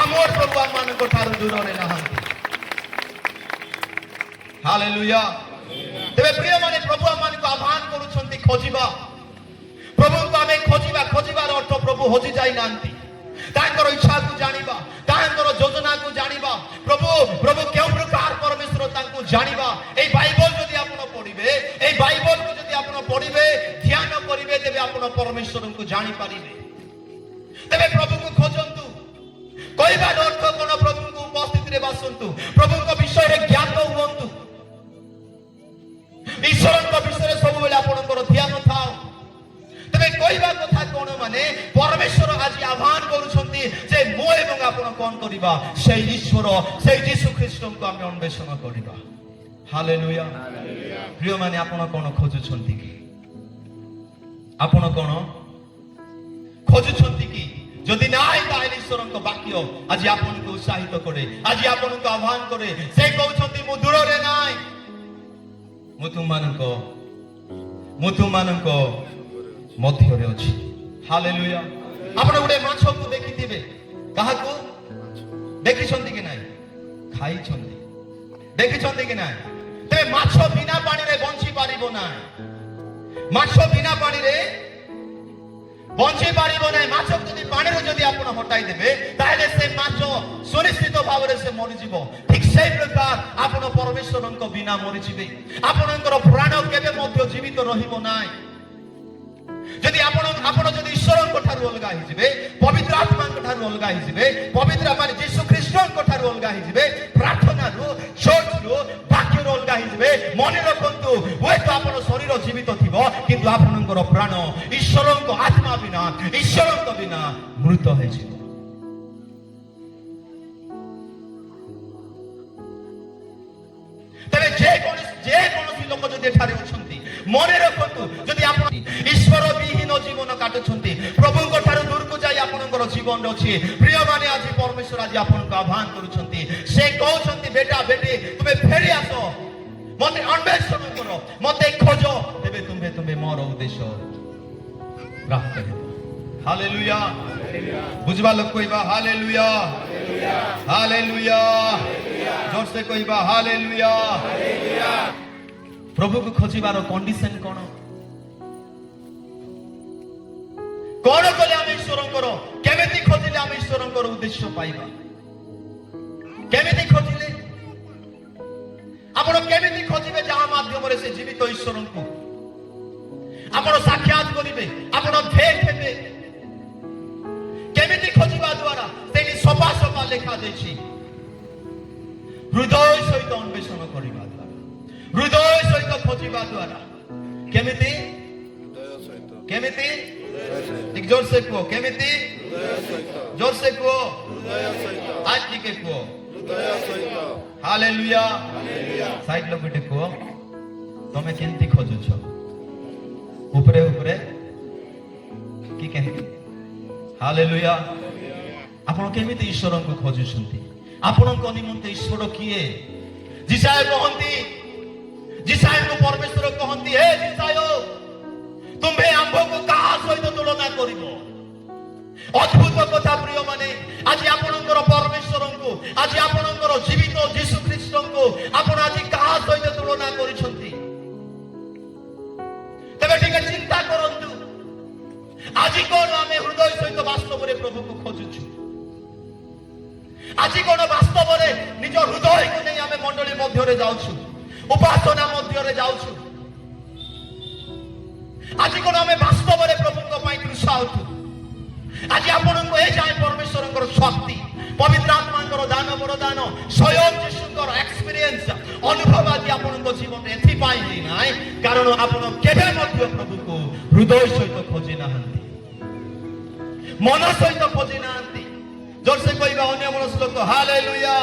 আমার প্রভু আমমানଙ୍କ ଠାରୁ ଦୂରରେ ନାହାନ୍ତି। ହାଲେଲୁୟା। ତେବେ ପ୍ରିୟମାନେ ପ୍ରଭୁ ଆମମାନଙ୍କୁ ଆହ୍ୱାନ କରୁଛନ୍ତି ଖୋଜିବା। ପ୍ରଭୁଙ୍କୁ ଆମେ ଖୋଜିବାର ଅର୍ଥ ପ୍ରଭୁ ହଜି ଯାଇନାହାନ୍ତି। ତାଙ୍କର ଇଚ୍ଛାକୁ ଜାଣିବା, ତାଙ୍କର ଯୋଜନାକୁ ଜାଣିବା, ପ୍ରଭୁ କେଉଁ ପ୍ରକାର ପରମେଶ୍ୱର ତାଙ୍କୁ ଜାଣିବା। এই বাইবেল ଯଦି ଆପଣ ପଢିବେ, এই বাইবেলକୁ ଯଦି ଆପଣ ପଢିବେ, ଧ୍ୟାନ କରିବେ, ତେବେ ଆପଣ ପରମେଶ୍ୱରଙ୍କୁ ଜାଣିପାରିବେ। ତେବେ ପ୍ରଭୁଙ୍କୁ ଖୋଜନ୍ତୁ। କହିବାର ଅର୍ଥ କ'ଣ? ପ୍ରଭୁଙ୍କ ଉପସ୍ଥିତିରେ ବସନ୍ତୁ, ପ୍ରଭୁଙ୍କ ବିଷୟରେ ଜ୍ଞାତ ହୁଅନ୍ତୁ, ଈଶ୍ୱରଙ୍କ ବିଷୟରେ ସବୁବେଳେ ଆପଣଙ୍କର ଧ୍ୟାନ ଥାଉ। ତେବେ କହିବା କଥା କ'ଣ? ମାନେ ପରମେଶ୍ୱର ଆଜି ଆହ୍ୱାନ କରୁଛନ୍ତି ଯେ ମୁଁ ଏବଂ ଆପଣ କ'ଣ କରିବା? ସେଇ ଈଶ୍ୱର, ସେଇ ଯୀଶୁ ଖ୍ରୀଷ୍ଟଙ୍କୁ ଆମେ ଅନ୍ୱେଷଣ କରିବା। ହାଲେଲୁୟା। ପ୍ରିୟମାନେ, ଆପଣ କ'ଣ ଖୋଜୁଛନ୍ତି କି? ଆପଣ କ'ଣ ଖୋଜୁଛନ୍ତି କି? ଯଦି ନାହିଁ ତାହେଲେ ଈଶ୍ୱରଙ୍କ ବାକ୍ୟ ଆଜି ଆପଣଙ୍କୁ ଉତ୍ସାହିତ କରେ, ଆଜି ଆପଣଙ୍କୁ ଆହ୍ୱାନ କରେ। ସେ କହୁଛନ୍ତି ମୁଁ ଦୂରରେ ନାହିଁ, ମୁଁ ତୁମମାନଙ୍କ ମଧ୍ୟରେ ଅଛି। ହାଲେଲୁୟା। ଆପଣ ଗୋଟେ ମାଛକୁ ଦେଖିଥିବେ, କାହାକୁ ଦେଖିଛନ୍ତି କି ନାହିଁ? ଖାଇଛନ୍ତି, ଦେଖିଛନ୍ତି କି ନାହିଁ? ତେବେ ମାଛ ବିନା ପାଣିରେ ବଞ୍ଚି ପାରିବ ନାହିଁ। ମାଛ ବିନା ପାଣିରେ ବଞ୍ଚି ପାରିବ ନାହିଁ। ମାଛକୁ ଯଦି ପାଣିରୁ ଯଦି ଆପଣ ହଟାଇ ଦେବେ, ତାହେଲେ ସେ ମାଛ ସୁନିଶ୍ଚିତ ଭାବରେ ସେ ମରିଯିବ। ଠିକ ସେଇ ପ୍ରକାର ଆପଣ ପରମେଶ୍ୱରଙ୍କ ବିନା ମରିଯିବେ। ଆପଣଙ୍କର ପ୍ରାଣ କେବେ ମଧ୍ୟ ଜୀବିତ ରହିବ ନାହିଁ। ଯଦି ଆପଣ ଯଦି ଈଶ୍ୱରଙ୍କ ଠାରୁ ଅଲଗା ହେଇଯିବେ, ପବିତ୍ର ଆତ୍ମାଙ୍କ ଠାରୁ ଅଲଗା ହେଇଯିବେ, ପବିତ୍ର ମାନେ ଯୀଶୁ ଖ୍ରୀଷ୍ଟଙ୍କ ଠାରୁ ଅଲଗା ହେଇଯିବେ, ପ୍ରାର୍ଥନାରୁ, ଚର୍ଚ୍ଚରୁ, ବାକ୍ୟରୁ ଅଲଗା ହେଇଯିବେ, ମନେ ରଖନ୍ତୁ, ହୁଏତ ଆପଣ ଶରୀର ଜୀବିତ ଥିବ, କିନ୍ତୁ ଆପଣଙ୍କର ପ୍ରାଣ ଈଶ୍ୱରଙ୍କ ଆତ୍ମା ବିନା, ଈଶ୍ୱରଙ୍କ ବିନା ମୃତ ହେଇଯିବ। ତେବେ ଯେକୌଣସି ଲୋକ ଯଦି ଏଠାରେ ଅଛନ୍ତି, ମନେ ରଖନ୍ତୁ, ଯଦି ଆପଣ ଈଶ୍ୱର ବିହୀନ ଜୀବନ କାଟୁଛନ୍ତି, ପ୍ରଭୁଙ୍କ ଠାରୁ ଦୂରକୁ ଯାଇ ଆପଣଙ୍କର ଜୀବନ ଅଛି, ପ୍ରିୟମାନେ, ଆଜି ପରମେଶ୍ୱର ଆଜି ଆପଣଙ୍କୁ ଆହ୍ୱାନ କରୁଛନ୍ତି। ସେ କହୁଛନ୍ତି ବେଟା ବେଟି, ତୁମେ ଫେରି ଆସ, ମତେ ଅନ୍ୱେଷଣ କର, ମତେ ଖୋଜ, ତେବେ ତୁମେ ମୋର ଉଦ୍ଦେଶ୍ୟ ପ୍ରାପ୍ତ ହେବ। ହାଲେଲୁୟା। ବୁଝିବା ଲୋକ କହିବା ହାଲେଲୁୟା, ହାଲେଲୁୟା। ଜୋରସେ କହିବା ହାଲେଲୁୟା। ପ୍ରଭୁକୁ ଖୋଜିବାର କଣ୍ଡିସନ କ'ଣ? କ'ଣ କଲେ ଆମେ ଈଶ୍ୱରଙ୍କର, କେମିତି ଖୋଜିଲେ ଆମେ ଈଶ୍ୱରଙ୍କର ଉଦ୍ଦେଶ୍ୟ ପାଇବା? କେମିତି ଖୋଜିଲେ? ଆପଣ କେମିତି ଖୋଜିବେ? ଯାହା ମାଧ୍ୟମରେ ସେ ଜୀବିତ ଈଶ୍ୱରଙ୍କୁ ଆପଣ ସାକ୍ଷାତ କରିବେ, ଆପଣ ଭେଟ ହେବେ। କେମିତି ଖୋଜିବା ଦ୍ୱାରା? ସେଇଠି ସଫା ସଫା ଲେଖା ଯାଇଛି, ହୃଦୟ ସହିତ ଅନ୍ୱେଷଣ କରିବା ଦ୍ୱାରା, ହୃଦୟ ସହିତ ଖୋଜିବା ଦ୍ୱାରା। କେମିତି? କେମିତି? ଜୋରସେ କୁହ, କେମିତି? ଜୋରସେ କୁହ, ଆଜ ଟିକେ କୁହ। ହାଲେଲୁୟା। ସାଇଡ ଲୋକଟେ କୁହ, ତମେ କେମିତି ଖୋଜୁଛ? ଉପରେ ଉପରେ କି କେମିତି? ହାଲେଲୁୟା। ଆପଣ କେମିତି ଈଶ୍ୱରଙ୍କୁ ଖୋଜୁଛନ୍ତି? ଆପଣଙ୍କ ନିମନ୍ତେ ଈଶ୍ୱର କିଏ? ଯିଶାୟ କହନ୍ତି, ଯିଶାୟଙ୍କୁ ପରମେଶ୍ୱର କହନ୍ତି, ହେ ଯିଶାୟ, ତୁମେ ଆମ୍ଭକୁ କାହା ସହିତ ତୁଳନା କରିବ? ଅଦ୍ଭୁତ କଥା ପ୍ରିୟମାନେ, ଆଜି ଆପଣଙ୍କର ପରମେଶ୍ୱରଙ୍କୁ, ଆଜି ଆପଣଙ୍କର ଜୀବିତ ଯୀଶୁ ଖ୍ରୀଷ୍ଟଙ୍କୁ ଆପଣ ଆଜି କାହା ସହିତ ତୁଳନା କରିଛନ୍ତି? ତେବେ ଟିକେ ଚିନ୍ତା କରନ୍ତୁ, ଆଜି କ'ଣ ଆମେ ହୃଦୟ ସହିତ ବାସ୍ତବରେ ପ୍ରଭୁକୁ ଖୋଜୁଛୁ? ଆଜି କ'ଣ ବାସ୍ତବରେ ନିଜ ହୃଦୟକୁ ନେଇ ଆମେ ମଣ୍ଡଳୀ ମଧ୍ୟରେ ଯାଉଛୁ, ଉପାସନା ମଧ୍ୟରେ ଯାଉଛୁ? ଆଜି କ'ଣ ଆମେ ବାସ୍ତବରେ ପ୍ରଭୁଙ୍କ ପାଇଁ ତୃଷା ଅଛୁ? ଆଜି ଆପଣଙ୍କୁ ଏ ଯାଏ ପରମେଶ୍ୱରଙ୍କର ଶକ୍ତି, ପବିତ୍ର ଆତ୍ମାଙ୍କର ଦାନ, ବରଦାନ, ସ୍ୱୟଂ ଯୀଶୁଙ୍କର ଏକ୍ସପିରିଏନ୍ସ, ଅନୁଭବ ଆଜି ଆପଣଙ୍କ ଜୀବନରେ ଏଥିପାଇଁ ହେଇନାହିଁ କାରଣ ଆପଣ କେବେ ମଧ୍ୟ ପ୍ରଭୁକୁ ହୃଦୟ ସହିତ ଖୋଜି ନାହାନ୍ତି, ମନ ସହିତ ଖୋଜି ନାହାନ୍ତି। ଜୋରସେ କହିବା ଅନ୍ୟ ମନସ୍କ ଲୋକ ହାଲେଲୁୟା।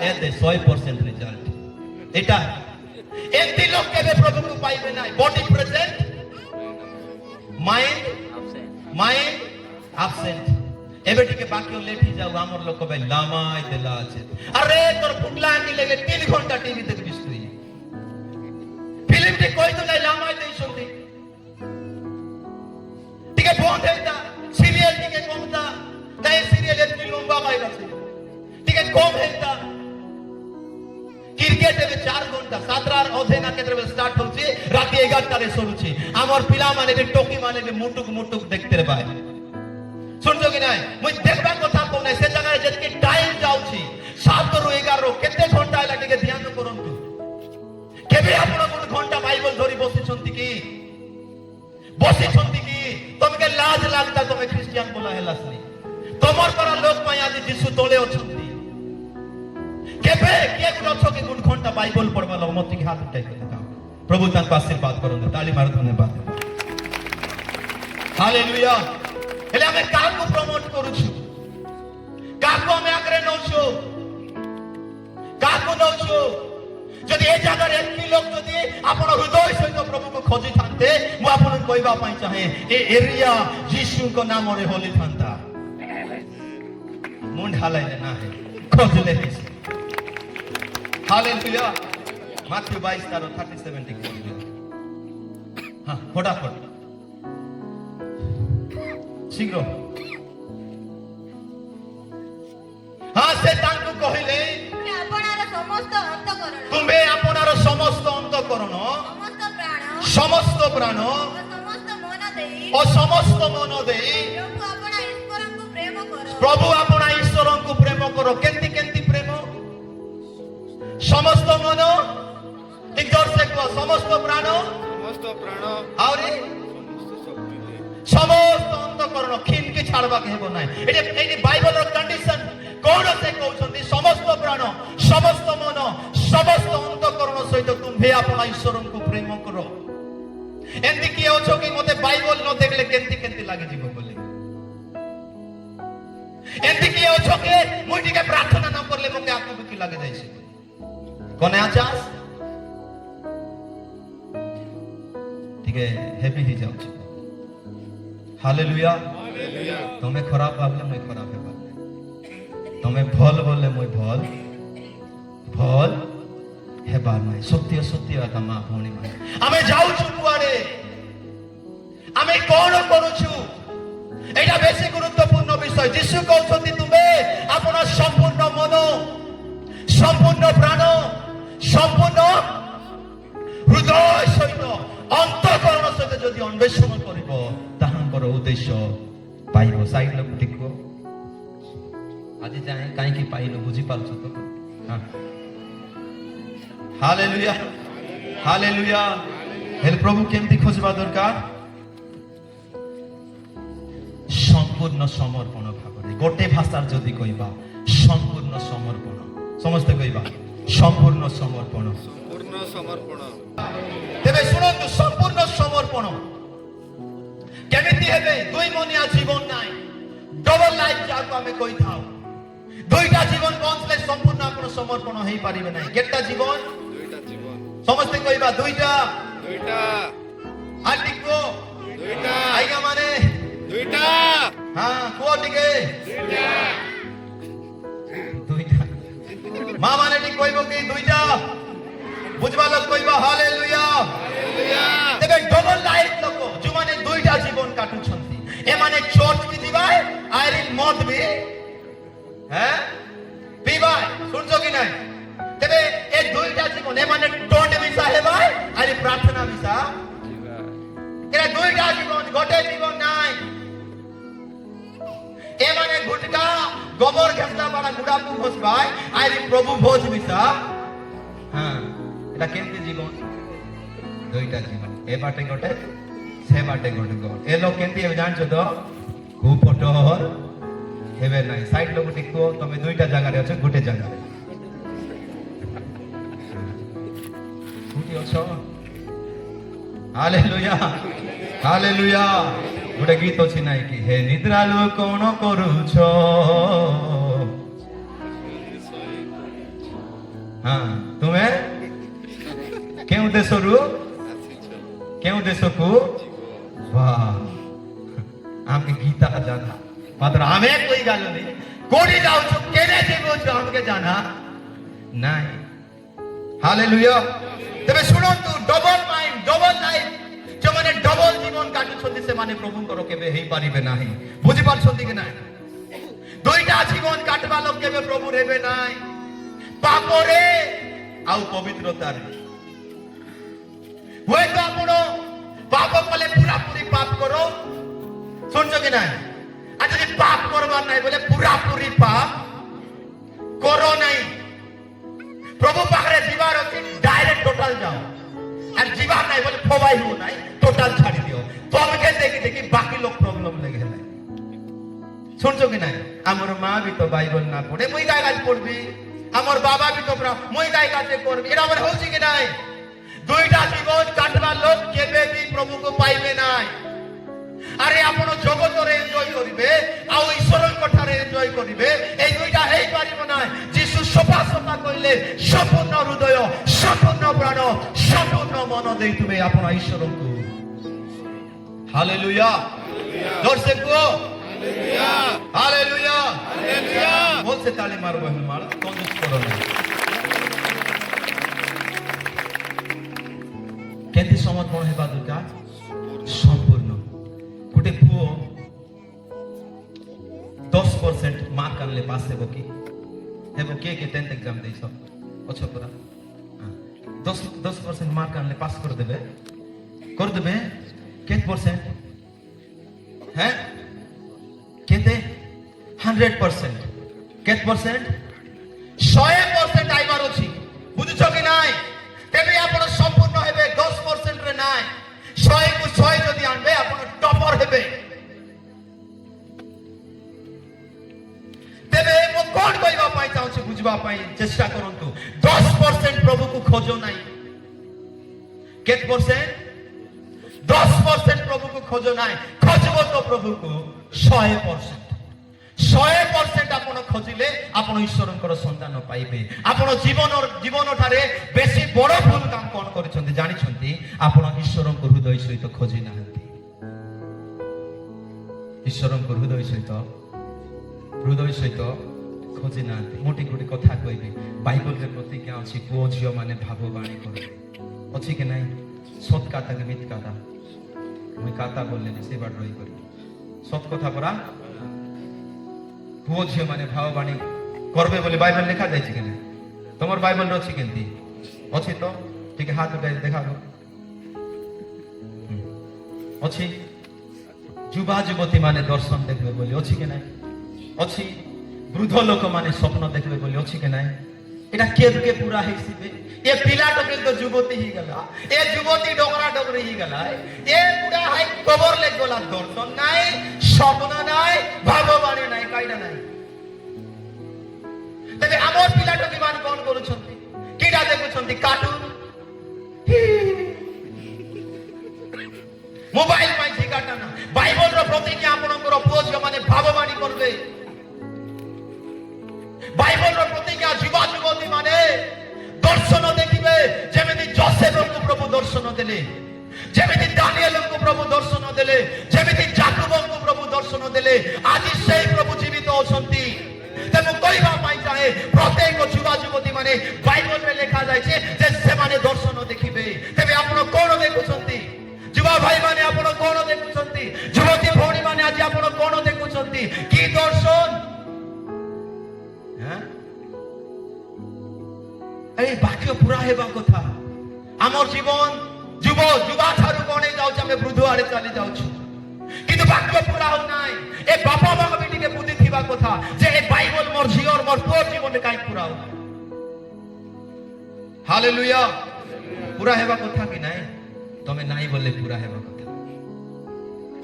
ଏତେ 100% ରେଜଲ୍ଟ এটা। ଏମିତି ଲୋକ କେବେ ପ୍ରଭୁକୁ ପାଇବେ ନାହିଁ। Body present, mind absent। ଏବେ ଟିକେ ବାକ୍ୟ ଲେଟ୍ ହେଇଯାଉ, ଆମର ଲୋକ ଭାଇ ଲାମାଇ ଦେଲା ଅଛି। ଆରେ ତୋର ପୁଟଲା ଆଣି ଲାଗେ 3 ଘଣ୍ଟା ଟିଭି ଦେଖିବିସ୍ ତୁଇ, ଫିଲ୍ମଟି କହିଦେଲେ ଲାମାଇ ଦେଇଛନ୍ତି, ଟିକେ ବନ୍ଦ ହେଇତା, ସିରିଏଲ ଟିକେ କମତା, ନାଇଁ ସିରିଏଲ ଏମିତି ଲମ୍ବା ପାଇଲା। कम हेता क्रिकेट एबे 4 घंटा 7 अधे ना केतरे स्टार्ट होची राती 11 रे सरुची हमर पिला माने बे टोकी माने बे मुटुक मुटुक देखते रे भाई सुनजो कि नाही मुई देखबा কথা को नाही से जगह जति टाइम जाउची 7 रु 11 केते घंटा आला टिके ध्यान करंतु केबे आपण कोन घंटा बाइबल धरि बसिछंती की तुमके लाज लागता तुमे क्रिश्चियन बोला हेलासनी तमर पर लोक पय आज यीशु तोले अछंती केबे के गुलो के गुण घंटा बाइबल पढबा लो मत के हाथ उठाई के देखा प्रभु तांको आशीर्वाद करन ताली मार धन्यवाद हालेलुया हेले हमें काको प्रमोट करूछु काको हमें आग्रह नउछु काको नउछु যদি এই জায়গার একটি লোক যদি আপন হৃদয় সহিত প্রভুকে খোঁজি থাকতে মু আপন কইবা পাই চাহে এই এরিয়া যিশুଙ୍କ নামরে হোলি থান্তা মুন্ড হালাইলে না হে খোঁজলে দিছে হালেলুয়া মাথিউ 22 তার 37 ঠিক বলবে হ্যাঁ ফটাফট শীঘ্র হ্যাঁ সে তাঙ্কু কহিলে तुम्हे आपनार समस्त अंतःकरण समस्त प्राण और समस्त मन दे प्रभु अपना ईश्वर को प्रेम करो केंती केंती प्रेम समस्त मन एक जोर से कहो समस्त प्राण और समस्त अंतःकरण खिन के छाड़बा के हेबो नाही एटी बाइबल रो कंडीशन कोन से कहउछंती समस्त प्राण समस्त मन समस्त अंतःकरण सहित तुम्हे अपना ईश्वर को प्रेम करो एंती किए होछो कि मते बाइबल न देखले केंती केंती लागे जीव बोले एंती किए होछो कि मुई के प्रार्थना न करले मके आकु की लागे जाइसे कोने आचास ठीक है हैप्पी ही जाउ छी हालेलुया तुम्हें खराब भाबले मैं खराब है तुम्हें भल बोले मैं भल भल हेबार নাই সত্য সত্য কথা মা ভনি মানে আমি যাউছু কুয়ারে আমি কোন করুছু এটা বেশি গুরুত্বপূর্ণ বিষয় যিশু কইছন্তি তুমি আপনার সম্পূর্ণ মন সম্পূর্ণ প্রাণ সম্পূর্ণ হৃদয় সহিত অন্তঃকরণ সহিত যদি অন্বেষণ করিব তাহাঙ্কর উদ্দেশ্য পাইব সাইড লোক দেখো আজি যাই কাই কি পাইল বুঝি পারছ তো হ্যাঁ हालेलुया हालेलुया हेल प्रभु केमती खोजबा दरकार संपूर्ण समर्पण भाବରେ गोटे भाषार जदि कहिबा संपूर्ण समर्पण समस्त कहिबा संपूर्ण समर्पण तेबे सुनंतु संपूर्ण समर्पण केमिति हेबे दुई मनिया जीवन नाइ डबल लाइफ जाको हमें कहि थाओ दुईटा जीवन बंचले संपूर्ण अपन समर्पण हेई पारिबे नाही केटा जीवन समस्ते कहिबा दुईटा दुईटा आटिको दुईटा आइगा माने दुईटा हां कोटिके दुईटा दुईटा मा माने टी कहिबो कि दुईटा बुझबा लोग कहिबा हालेलुया हालेलुया तेबे डबल लाइफ लोक जो माने दुईटा जीवन काटु छंती ए माने चर्च की दिबाय आइरिन मत भी हैं पीबा सुनजो कि नाही तेबे ए दुईटा जीवन ए माने टोंड विसा हेबाय आरि प्रार्थना विसा एरा दुईटा जीवन गोटे जीवन नाइ ए माने गुटका गोबर घेसला बड़ा गुडा को बसबाय आरि प्रभु भोज विसा हां एटा केमते जीवन दुईटा जीवन ए बाटे गोटे से बाटे गोटे गो ए लोग केमते जानछो तो खूब फोटो हेबे नाही साइड लोग देखो तमे दुईटा जगह रे अछ गुटे जगह रे गुटी अछ हालेलुया हालेलुया गुटे गीत अछि नाही कि हे निद्रालु कोन करूछ हां तुमे केउ देशरु केउ देशकु वाह आमके गीता का जाना मात्र हमें कोई गाल नहीं कोडी जाऊ छु केने जेबो छु हमके जाना नहीं हालेलुया तबे सुनंतु डबल माइंड डबल लाइफ जो माने डबल जीवन काटु छथि से माने प्रभु करो केबे हेई पारिबे नाही बुझि पारछथि कि नाही दुईटा जीवन काटबा लोग केबे प्रभु ରେବେ ନାଇଁ ପାପରେ ଆଉ ପବିତ୍ରତାରେ। ହୁଏତ ଆପଣ ପାପ କଲେ ପୁରାପୁରି ପାପ କର, শুনছ কি নাই? আর যদি পাপ করবার নাই বলে পুরাপুরি পাপ করো নাই। প্রভু পাখরে যাবার আছে ডাইরেক্ট টোটাল যাও, আর যাবার নাই বলে ফবাই হো নাই টোটাল ছাড়ি দিও। তোমাকে দেখি দেখি বাকি লোক প্রবলেম লেগে নাই। শুনছ কি নাই? আমার মা বি তো বাইবেল না পড়ে মুই গায়ে কাজ পড়বি, আমার বাবা বি তো মুই গায়ে কাজে করবি, এটা আমার হচ্ছে কি নাই? দুইটা জীবন কাটবার লোক কেবে বি প্রভুকে পাইবে নাই। আরে আপন জগতরে এনজয় করিবে আর ঈশ্বরଙ୍କ ଠାରେ এনজয় করিবে, এই দুইটা হেই পারিব না। যিশু সফা সফা কইলে সম্পূর্ণ হৃদয়, সম্পূর্ণ প্রাণ, সম্পূর্ণ মন দেইতুবে আপন ঈশ্বরଙ୍କୁ। হালেলুয়া, জোরসে কো হালেলুয়া, হালেলুয়া, হালেলুয়া। বলছে তালি মারবো মার কঞ্জুস করো না। কেমতি সমর্পণ হেবা দরকার? সম্পূর্ণ। গোটে পুଅ 10% মার্ক আনলে পাস হেব কি? হেব কে কে 10th এক্সাম দেইছ অছ পুরা 10% মার্ক আনলে পাস করে দেবে কেত পার্সেন্ট? হ্যাঁ কেতে? 100%। কেত পার্সেন্ট? 100% আইবার ଅଛି, বুঝছ কি নাই? তেবে আপন সম্পূর্ণ হেবে 10% রে নাই। 100 কু 100 যদি আনবে আপন টপার হেবে। তেবে মো কোন কইবা পাই চাହୁଛି বুঝবা পাই চেষ্টা করন্তু। 10% প্রভু কু খোঁজো নাই। কেত পার্সেন্ট? 10% প্রভু কু খোঁজো নাই। খোঁজবো তো প্রভু কু 100%। 100% আপন খোঁজিলে আপন ঈশ্বরଙ୍କର সন্তান পাইবে। আপন জীবন ঠারে বেশি বড় ভুল কাম কোন করিছন্তি জানিছন্তি? আপন ঈশ্বরଙ୍କ হৃদয় সহিত খোঁজি নাহান্তি। ঈশ্বরଙ୍କ হৃদয় সহিত খোঁজি নাহান্তি। মোটি গোটি কথা কইবে। বাইবেলরে প্রতিজ্ঞা আছে পুଅ ଝିଅ ମାନେ ଭାବବାଣୀ କରିବେ, ଅଛି କି নাই? সৎ কথা কে মিথ্যা কথা, মুই কথা বললেনি সে বাট রই করি সৎ কথা পরা। পুଅ ଝିଅ ମାନେ ଭାବବାଣୀ করবে বলে বাইবেল লেখা যাইছে কেন? তোমার বাইবেল ଅଛି কেমতি? ଅଛି তো? ଟିକେ হাত উঠাই দেখাবো। ଅଛି। যুবা যুবতী মানে দর্শন দেখবে বলে ଅଛି কি নাই? ଅଛି। বৃদ্ধ লোক মানে স্বপ্ন দেখবে বলে ଅଛି কি নাই? এটা কেবকে পুরা হইছিবে। এ পিলাটো কিন্তু যুবতী হি গলা, এ যুবতী ডগরা ডগরি হি গলা, এ পুরা হাই কবর লে গলা। দর্শন নাই, স্বপ্ন নাই, ভাববাণী নাই, কাইডা নাই। তবে আমার পিলাটো কি মান কোন করুছন্তি? কিডা দেখুছন্তি? কার্টুন, মোবাইল পাই ঠিকাটা না। বাইবেলর প্রতিজ্ঞা আপনার পুଅ ଝିଅ মানে ভাববাণী করবে। বাইবেলর প্রতিজ্ঞা যুবা যুবতী মানে দর্শন দেখিবে। যেমিতি যোসেফଙ୍କୁ প্রভু দর্শন দেলে, যেমিতি দানিয়েলଙ୍କୁ প্রভু দর্শন দেলে, যেমিতি যাকোবଙ୍କୁ প্রভু দর্শন দেলে, আজি সেই প্রভু জীবিত অছন্তি। তেমন কইবা পাই চাহে প্রত্যেক যুবা যুবতী মানে বাইবেলরে লেখা যাইছে যে সেমানে দর্শন দেখিবে। তেবে আপন কোন দেখুছন্তি? যুবা ভাই মানে আপন কোন দেখুছন্তি? যুবতী ভৌণী মানে আজি আপন কোন দেখুছন্তি? কি দর্শন? হ্যাঁ এই বাক্য পুরা হেবা কথা। আমার জীবন যুবা ঠারু কোনে যাଉଛି, আমি বৃদ্ধ আড়ে চালি যাଉଛି, কিন্তু বাক্য পুরা হউ নাই। এ বাপা মা বিটিকে বুদ্ধি থিবা কথা যে এই বাইবেল মোর ঝিওর মোর পুর জীবনে কাই পুরা হউ। হালেলুয়া। পুরা হেবা কথা কি নাই? তুমি নাই বললে পুরা হেবা কথা।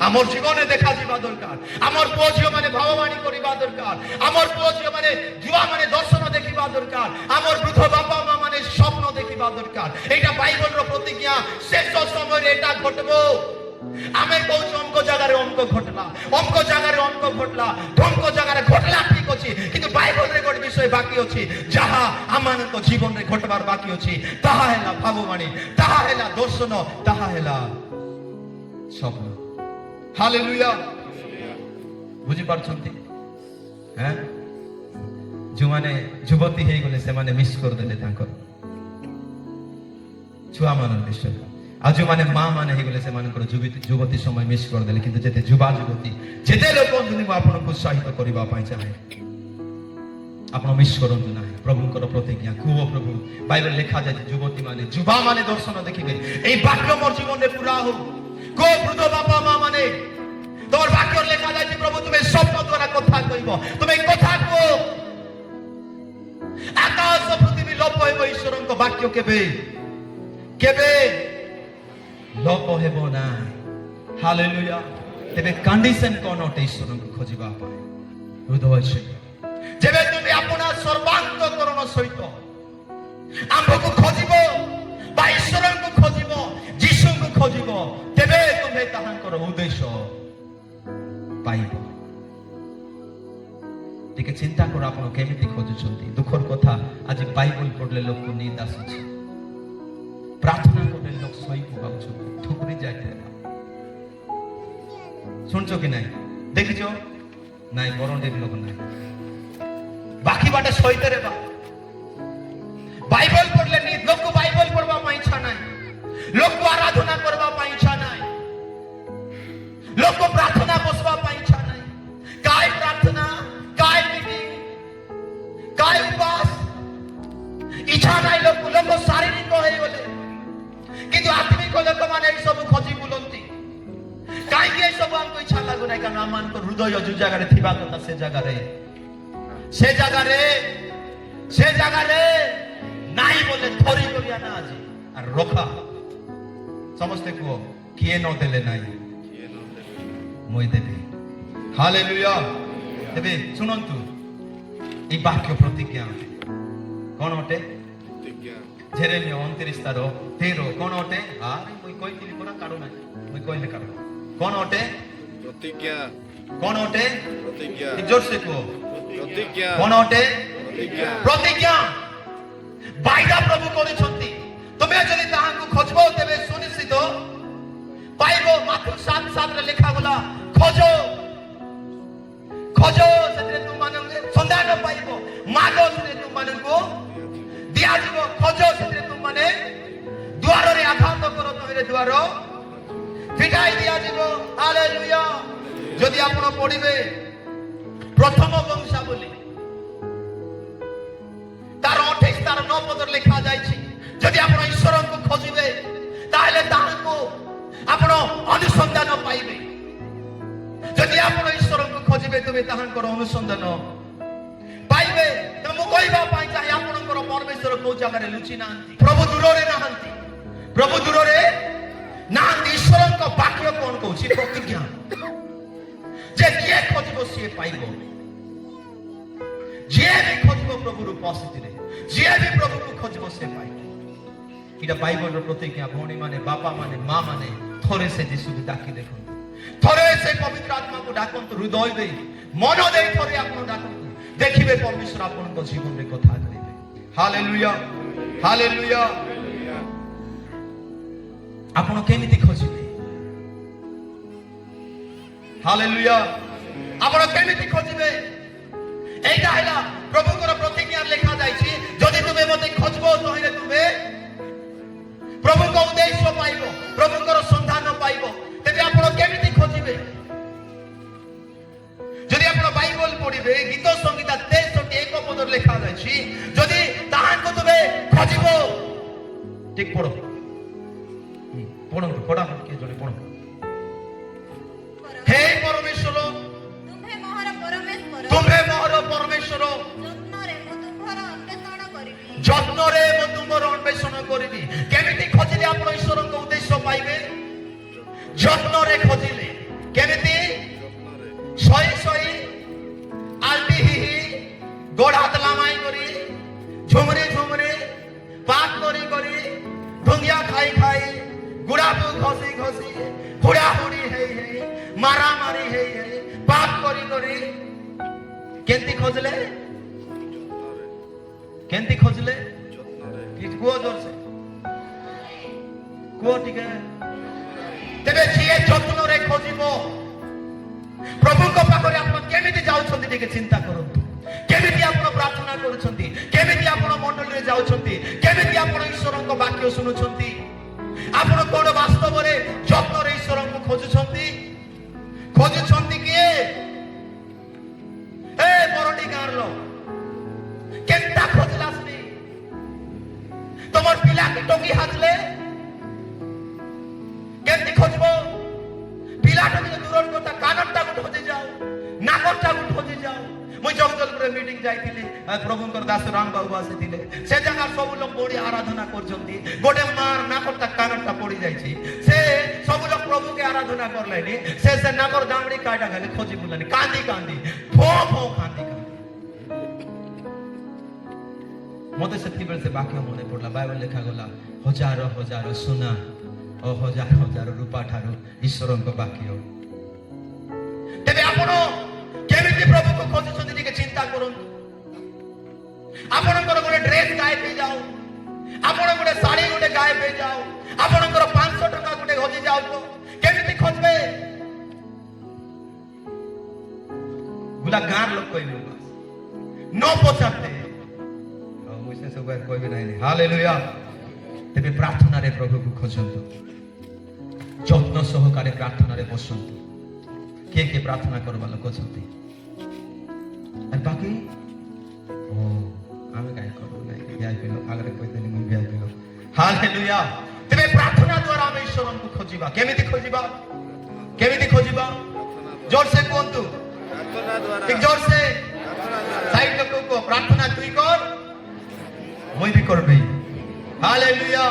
আমার জীবনে দেখা যাবা দরকার। আমার পুଅ ଝିଅ মানে ভাববাণী করিবা দরকার। আমার পুଅ ঝিଅ মানে যুবা মানে দর্শন দেখিবা দরকার। আমার বৃদ্ধ বাপা মা মানে স্বপ্ন দেখিবা দরকার। এটা বাইবেলর প্রতিজ্ঞা। শেষ সময়ে এটা ঘটবো। আমি কହୁଛୁ অঙ্ক জায়গায় অঙ্ক ঘটলা, অঙ্ক জায়গায় অঙ্ক ঘটলা, ঢঙ্ক জায়গায় ঘটলা ঠিক আছে, কিন্তু বাইবেলরে গোটে বিষয় বাকি আছে যাহা আমানଙ୍କ জীবନରେ ঘটবার বাকি আছে। তাহা হেলা ভাববাণী, তাহা হেলা দর্শন, তাহা হেলা স্বপ্ন। হালেলুয়া। বুঝি পারছন্তি? হ্যাঁ ଯେଉଁମାନେ ଯୁବତୀ ହେଇଗଲେ ସେମାନେ ମିସ୍ କରିଦେଲେ ତାଙ୍କର ଛୁଆମାନଙ୍କ ବିଷୟ। ଆଉ ଯେଉଁମାନେ ମା ମାନେ ହେଇଗଲେ ସେମାନଙ୍କର ଯୁବତୀ ସମୟ ମିସ୍ କରିଦେଲେ। କିନ୍ତୁ ଯେତେ ଯୁବା ଯୁବତୀ ଯେତେ ଲୋକ ଅଛନ୍ତି ମୁଁ ଆପଣଙ୍କୁ ଉତ୍ସାହିତ କରିବା ପାଇଁ ଚାହେଁ। ଆପଣ ମିସ୍ କରନ୍ତୁ ନାହିଁ ପ୍ରଭୁଙ୍କର ପ୍ରତିଜ୍ଞା। କୁହ ପ୍ରଭୁ, ବାଇବେଲ ଲେଖା ଯାଇଛି ଯୁବତୀ ମାନେ ଯୁବା ମାନେ ଦର୍ଶନ ଦେଖିବେ। এই বাক্য মোর জীবনে পুরা হোক। কো বৃদ্ধ বাবা মা মানে তোমার বাক্য লেখা যাচ্ছে প্রভু তুমি স্বপ্ন দ্বারা কথা কইব, তুমি কথা কো আকাশ পৃথিবী লোপ হইব ঈশ্বরଙ୍କ বাক্য কেবে কেবে লোপ ହେବ ନାହିଁ। ହାଲେଲୁୟା। ତେବେ କଣ୍ଡିସନ କଣ ଅଟେ ଈଶ୍ୱରଙ୍କୁ ଖୋଜିବା ପାଇଁ? ହୃଦୟ ସହିତ ଯେବେ ତୁମେ ଆପଣ ସର୍ବାନ୍ତକରଣ ସହିତ ଆମ୍ଭକୁ ଖୋଜିବ ବା ଈଶ୍ୱରଙ୍କୁ ଖୋଜିବ, ଯୀଶୁଙ୍କୁ ଖୋଜିବ, ତେବେ ତୁମେ ତାହାଙ୍କର ଉଦ୍ଦେଶ୍ୟ ପାଇବ। ଟିକେ ଚିନ୍ତା କର ଆପଣ କେମିତି ଖୋଜୁଛନ୍ତି। ଦୁଃଖର କଥା ଆଜି ବାଇବଲ ପଢିଲେ ଲୋକ ନିଦ ଆସୁଛି, ପ୍ରାର୍ଥନା କଲେ ଲୋକ ଶୋଇ ପକାଉଛନ୍ତି, ଠୁକୁରି ଯାଇଥିଲେ। শুনছ কি নাই? দেখিছ নাই? বরণের লোক নাই, বাকি বাটে সইতে রে বা বাইবেল পড়লে নি লোক বাইবেল পড়বা পাই ইচ্ছা নাই, লোক আরাধনা করবা পাই ইচ্ছা নাই, লোক প্রার্থনা বসবা পাই ইচ্ছা নাই। কায় প্রার্থনা, কায় মিটিং, কায় উপাস ইচ্ছা নাই। লোক লোক শারীরিক হয়ে গলে কিন্তু আত্মিক লোক মানে এই সব খোঁজি বুলন্তি। কাইকি এই সব আমকো ইচ্ছা লাগু নাই, কারণ আমমানক হৃদয় যে জায়গায় থিবা কথা সে জায়গায় নাই বলে ধরি করিয়া না আজি আর রখা। সমস্তে কুহ কিয়ে ন দেলে নাই মই দেবে। হালেলুয়া। তেবে শুনন্তু এই বাক্য প্রতিজ্ঞা কোন অটে? জেরেমিয়া 29:13 কোন অটে? আরে মই কইতিলি পুরা কাড়ো নাই, মই কইলে কাড়ো। কোন অটে? প্রতিজ্ঞা। কোন অটে? প্রতিজ্ঞা। জোরসে কুহ প্রতিজ্ঞা। কোন অটে? প্রতিজ্ঞা। প্রতিজ্ঞা বাইদা প্রভু করেছন্তি। তুমি যদি তাহাଙ୍କୁ খোঁজব তেবে সুনিশ্চিত পাইব। মাত্র 7:7 রে লেখা গলা খোঁজো খোঁজো সেতে তুমମାନଙ୍କୁ সন্ধান পাইব, মাগো সেতে তুমମାନଙ୍କୁ দিয়াଯିବ, খোঁজো সেতে তুমମାନେ দুয়াରରେ আঘাত কর তহিরে দুয়ার ফিটাই দিয়াଯିବ। হালেলুয়া। যদি আপন পড়িবে প্রথম বংশাবলী তার 28 তার 9 পদরে লেখা যাইছি, যদি আপন ঈশ্বরଙ୍କୁ খোঁজিবে তাহলে তাহাଙ୍କୁ আপন অনুসন্ধান পাইবে। যদি আপন ঈশ্বরଙ୍କୁ খোঁজিবে তুমি তাহাଙ୍କର অনুসন্ধান পাইবে। তো ମୁଁ କହିବା ପାଇଁ ଚାहे ଆପଣଙ୍କର ପରମେଶ୍ୱର କୋଉ ଜାଗାରେ ଲୁଚି ନାହାନ୍ତି, ପ୍ରଭୁ ଦୂରରେ ନାହାନ୍ତି, ପ୍ରଭୁ ଦୂରରେ ନାହାନ୍ତି। ଈଶ୍ୱରଙ୍କ ବାକ୍ୟ କଣ କହୁଛି? ପ୍ରତିଜ୍ଞା ଯେ ଯିଏ ଖୋଜିବ ସିଏ ପାଇବ, ଯିଏ ବି ଖୋଜିବ ପ୍ରଭୁର ଉପସ୍ଥିତିରେ, ଯିଏ ବି ପ୍ରଭୁକୁ ଖୋଜିବ ସେ ପାଇବ। এটা বাইবেলର ପ୍ରତିଜ୍ଞା। ଭଉଣୀ ମାନେ, ବାପା ମାନେ, ମା ମାନେ ଥରେ ସେ ଯୀଶୁକୁ ଡାକି ଦେଖନ୍ତୁ, ଥରେ ସେ ପବିତ୍ର ଆତ୍ମାକୁ ଡାକନ୍ତୁ, ହୃଦୟ ଦେଇ ମନ ଦେଇ ଥରେ ଆପଣ ଡାକନ୍ତୁ, ଦେଖିବେ ପରମେଶ୍ୱର ଆପଣଙ୍କ ଜୀବନରେ କଥା କହିବେ। Hallelujah, hallelujah. ଆପଣ କେମିତି ଖୋଜିବେ? ହାଲେଲୁୟା। ଆପଣ କେମିତି ଖୋଜିବେ? এইটা ହେଲା ପ୍ରଭୁଙ୍କର ପ୍ରତିଜ୍ଞା ଲେଖା ଯାଇଛି, ଯଦି ତୁମେ ମୋତେ ଖୋଜିବ ତହିଁରେ ତୁମେ ପ୍ରଭୁଙ୍କ ଉଦ୍ଦେଶ୍ୟ ପାଇବ, ପ୍ରଭୁଙ୍କର ସନ୍ଧାନ ପାଇବ। ତେବେ ଆପଣ କେମିତି ଖୋଜିବେ? ଯଦି ଆପଣ ବାଇବେଲ ପଢିବେ ଗୀତ ସଂହିତା 63:1 ପଦରେ ଲେଖା ଯାଇଛି, ଯଦି ତାହାଙ୍କୁ ତୁମେ ଖୋଜିବ। ঠিক পড়ো, পড়ନ୍ତୁ, ପଢାନ୍ତୁ, କିଏ ଜଣେ ପଢ। হে পরমেশ্বর, ତୁମ୍ଭେ ମୋହର ପରମେଶ୍ୱର, ତୁମ୍ଭେ ମୋର ପରମେଶ୍ୱର, ଯତ୍ନରେ ମୁଁ ତୁମ୍ଭର ଅନ୍ୱେଷଣ କରିବି। ଯତ୍ନରେ ମୁଁ ତୁମର ଅନ୍ୱେଷଣ କରିବି। କେମିତି ଖୋଜିଲେ ଆପଣ ଈଶ୍ୱରଙ୍କ ଉଦ୍ଦେଶ୍ୟ ପାଇବେ? ଯତ୍ନରେ ଖୋଜିଲେ। କେମିତି? ଶୋଇ ଶୋଇ ଆଲଟି ହି ଗୋଡ଼ ହାତ ଲାମାଇ କରି, ଝୁମରି ଝୁମରି, ପାଠ କରି କରି, ଢୁଙ୍ଗିଆ ଖାଇ ଖାଇ, ଗୁଡ଼ାକୁ ଘଷି ଘଷି, ହୁଡ଼ା ହୁଡ଼ି ହେଇ ହେଇ, ମାରାମାରି ହେଇ ହେଇ, ପାପ କରି କରି କେମିତି ଖୋଜିଲେ? କେମିତି ଖୋଜିଲେ? କୁହ ଜୋରସେ, କୁହ ଟିକେ। ତେବେ ଯିଏ ଯତ୍ନରେ ଖୋଜିବ, ପ୍ରଭୁଙ୍କ ପାଖରେ ଆପଣ କେମିତି ଯାଉଛନ୍ତି ଟିକେ ଚିନ୍ତା କରନ୍ତୁ। କେମିତି ଆପଣ ପ୍ରାର୍ଥନା କରୁଛନ୍ତି, କେମିତି ଆପଣ ମଣ୍ଡଳୀରେ ଯାଉଛନ୍ତି, କେମିତି ଆପଣ ଈଶ୍ୱରଙ୍କ ବାକ୍ୟ ଶୁଣୁଛନ୍ତି, ଆପଣ କଣ ବାସ୍ତବରେ ଯତ୍ନରେ ଈଶ୍ୱରଙ୍କୁ ଖୋଜୁଛନ୍ତି? ଖୋଜୁଛନ୍ତି କିଏ? ଏ ବରଣ୍ଡି ଗାଁର ପିଲାକେ ଟଙ୍ଗି ହାଜଲେ କେମିତି ଖୋଜିବ? ପିଲାଟା ଟିକେ ଦୂର କଥା, କାନଟାକୁ ଠୋଜି ଯାଉ, ନାକଟାକୁ ଠୋଜି ଯାଉ। ମୁଁ ଜଗଦଲପୁରରେ ମିଟିଂ ଯାଇଥିଲି, ପ୍ରଭୁଙ୍କର ଦାସ ରାମ ବାବୁ ଆସିଥିଲେ। ସେ ଜାଗା ସବୁ ଲୋକ ବଢି ଆରାଧନା କରୁଛନ୍ତି। ଗୋଟେ ମାର ନାକଟା କାନଟା ପଡି ଯାଇଛି। ସେ ସବୁ ଲୋକ ପ୍ରଭୁକେ ଆରାଧନା କରଲେନି। ସେ ନାକର ଦାମଡ଼ି କାଟା ଖାଲି ଖୋଜି ବୁଲାନି, କାନ୍ଦି କାନ୍ଦି ଫୋ ଫୋ କାନ୍ଦି କାନ୍ଦି। ମତେ ସେତିକିବେଳେ ସେ ବାକ୍ୟ ମନେ ପଡିଲା। ବାଇବେଲ ଲେଖା ଗଲା, ହଜାର ହଜାର ସୁନା ଓ ହଜାର ହଜାର ରୂପା ଠାରୁ ଈଶ୍ୱରଙ୍କ ବାକ୍ୟ। ତେବେ ଆପଣ କେମିତି ପ୍ରଭୁକୁ ଖୋଜୁଛନ୍ତି ଟିକେ ଚିନ୍ତା କରନ୍ତୁ। ଆପଣଙ୍କର ଗୋଟେ ଡ୍ରେସ ଗାୟବ ହେଇଯାଉ, ଆପଣ ଗୋଟେ ଶାଢୀ ଗୋଟେ ଗାୟବ ହେଇଯାଉ, ଆପଣଙ୍କର 500 ଟଙ୍କା ଗୋଟେ ହଜି ଯାଉ, କେମିତି ଖୋଜବେ? ଗୁଲା ଗାଁର ଲୋକ କହିବେ ନ ପଚାରତେ ସେ ସବୁ କହିବେ ନାହିଁ। ହାଲେଲୁୟା। ତେବେ ପ୍ରାର୍ଥନାରେ ପ୍ରଭୁକୁ ଖୋଜନ୍ତୁ, ଯତ୍ନ ସହକାରେ ପ୍ରାର୍ଥନାରେ ବସନ୍ତୁ। କିଏ କିଏ ପ୍ରାର୍ଥନା କରିବା ଲୋକ ଅଛନ୍ତି? ବାକି ଆମେ କାହିଁ କରୁ ନାହିଁ? ଭିଆଇପି ଲୋକ ଆଗରେ କହିଦେଲି ମୁଁ ଭିଆଇପି ଲୋକ। ହାଲେଲୁୟା। ତେବେ ପ୍ରାର୍ଥନା ଦ୍ୱାରା ଆମେ ଈଶ୍ୱରଙ୍କୁ ଖୋଜିବା। କେମିତି ଖୋଜିବା? କେମିତି ଖୋଜିବା? ଜୋରସେ କୁହନ୍ତୁ, ପ୍ରାର୍ଥନା ଦ୍ୱାରା। ঠিক জোরসে সাইড লোককে প্রার্থনা তুই কর, মই भी করবে। হালেলুয়া।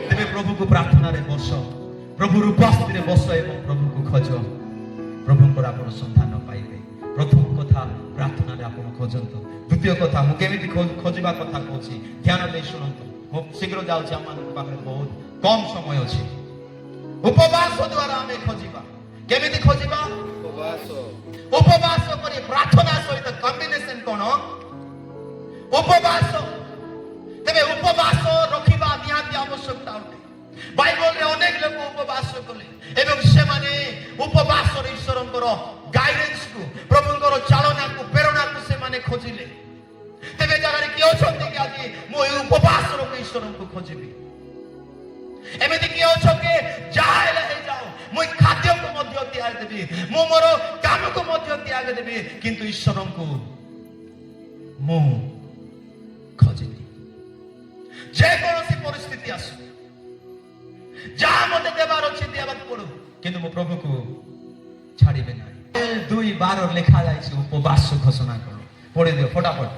তেবে প্রভুকে প্রার্থনারে বস, প্রভুর উপস্থিতিরে বস এবং প্রভুকে খোঁজ। প্রভুଙ୍କର ଆପଣ ସନ୍ଧାନ ପାଇବେ। ପ୍ରଥମ କଥା ପ୍ରାର୍ଥନାରେ ଆପଣ ଖୋଜନ୍ତୁ। ଦ୍ୱିତୀୟ କଥା ମୁଁ କେମିତି ଖୋଜିବା କଥା କହୁଛି, ଧ୍ୟାନ ଦେଇ ଶୁଣନ୍ତୁ। ମୁଁ ଶୀଘ୍ର ଯାଉଛି, ଆମମାନଙ୍କ ପାଖରେ ବହୁତ କମ ସମୟ ଅଛି। ଉପବାସ ଦ୍ୱାରା ଆମେ ଖୋଜିବା। କେମିତି ଖୋଜିବା? ଉପବାସ। ଉପବାସ କରି ପ୍ରାର୍ଥନା ସହିତ କମ୍ବିନେସନ କ'ଣ? ଉପବାସ। ତେବେ ଉପବାସ ରଖିବା ନିହାତି ଆବଶ୍ୟକତା ଅଟେ। ବାଇବଲରେ ଅନେକ ଲୋକ ଉପବାସ କଲେ ଏବଂ ସେମାନେ ଉପବାସରେ ଈଶ୍ୱରଙ୍କର ଗାଇଡେନ୍ସକୁ, ପ୍ରଭୁଙ୍କର ଚାଳନାକୁ, ପ୍ରେରଣାକୁ ସେମାନେ ଖୋଜିଲେ। ତେବେ ଜାଗାରେ କିଏ ଅଛନ୍ତି କି ଆଜି ମୁଁ ଏହି ଉପବାସର ଈଶ୍ୱରଙ୍କୁ ଖୋଜିବି? ଏମିତି କିଏ ଅଛ କି ଯାହା ହେଲେ ହେଇଯାଉ, ମୁଁ ଖାଦ୍ୟକୁ ମଧ୍ୟ ତ୍ୟାଗ ଦେବି, ମୁଁ ମୋର କାମକୁ ମଧ୍ୟ ତ୍ୟାଗ ଦେବି, କିନ୍ତୁ ଈଶ୍ୱରଙ୍କୁ ମୁଁ ଖୋଜିବି। ଯେକୌଣସି ପରିସ୍ଥିତି ଆସୁ, ଯାହା ମତେ ଦେବାର ଅଛି ଦେବାକୁ ପଡୁ, କିନ୍ତୁ ମୁଁ ପ୍ରଭୁକୁ ଛାଡ଼ିବେ ନାହିଁ। 2:12 ଲେଖା ଯାଇଛି ଉପବାସ ଘୋଷଣା କର। ପଢି ଦିଅ ଫଟାଫଟ।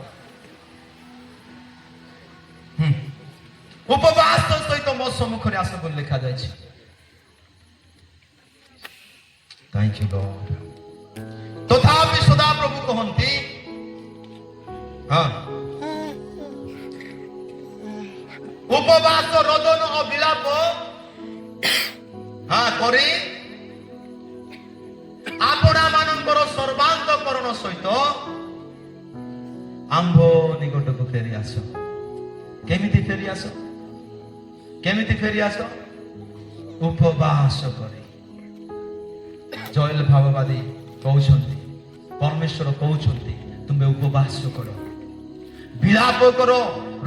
ଉପବାସ ସହିତ ମୋ ସମ୍ମୁଖରେ ଆସ ବୋଲି ଲେଖା ଯାଇଛି। Thank you lord. ତଥାପି ସଦା ପ୍ରଭୁ କହନ୍ତି, ହଁ, ଉପବାସ ରୋଦନ ଓ ବିଳାପ କରି ଆପଣା ମାନଙ୍କର ସର୍ବାନ୍ତକରଣ ସହିତ ଆମ୍ଭ ନିକଟକୁ ଫେରି ଆସ। କେମିତି ଫେରି ଆସ? କେମିତି ଫେରି ଆସ? ଉପବାସ କରି। ଜୟଲ ଭାବବାଦୀ କହୁଛନ୍ତି, ପରମେଶ୍ୱର କହୁଛନ୍ତି ତୁମେ ଉପବାସ କର, ବିଳାପ କର,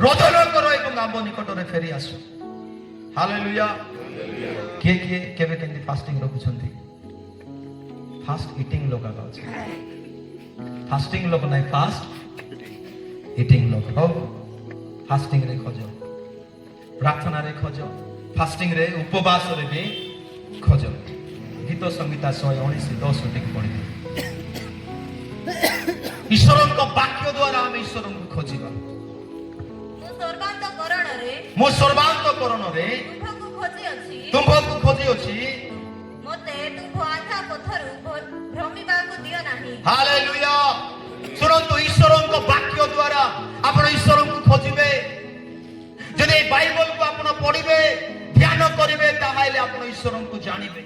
ରୋଦନ କର ଏବଂ ଆମ୍ଭ ନିକଟରେ ଫେରି ଆସ। ହାଲେଲୁୟା। କିଏ କିଏ କେବେ କେମିତି ଫାଷ୍ଟିଂ ରଖୁଛନ୍ତି? ଫାଷ୍ଟ ଇଟିଂ ଲୋକ ଅଛି, ଫାଷ୍ଟିଂ ଲୋକ ନାହିଁ, ଫାଷ୍ଟ ଇଟିଂ ଲୋକ। ହଉ, ଫାଷ୍ଟିଂ ରେ ଖୋଜ, ପ୍ରାର୍ଥନାରେ ଖୋଜ, ଫାଷ୍ଟିଂ ରେ ଉପବାସରେ ବି ଖୋଜ। ଗୀତ ସଂହିତା 119:10 ଟିକେ ପଢିବେ। ଈଶ୍ୱରଙ୍କ ବାକ୍ୟ ଦ୍ୱାରା ଆମେ ଈଶ୍ୱରଙ୍କୁ ଖୋଜିବା। ମୁଁ ସର୍ବାନ୍ତକରଣରେ ତୁମ୍ଭକୁ ଖୋଜି ଅଛି, ମୋତେ ତୁମ୍ଭ ଆଧା ପଥରୁ ଭ୍ରମିବାକୁ ଦିଅ ନାହିଁ। ହାଲେଲୁୟା। ଶୁଣନ୍ତୁ, ଈଶ୍ୱରଙ୍କ ବାକ୍ୟ ଦ୍ୱାରା ଆପଣ ଈଶ୍ୱରଙ୍କୁ ଖୋଜିବେ। ଯଦି এই ବାଇବଲକୁ ଆପଣ ପଢିବେ, ଧ୍ୟାନ କରିବେ, ତାହେଲେ ଆପଣ ଈଶ୍ୱରଙ୍କୁ ଜାଣିବେ,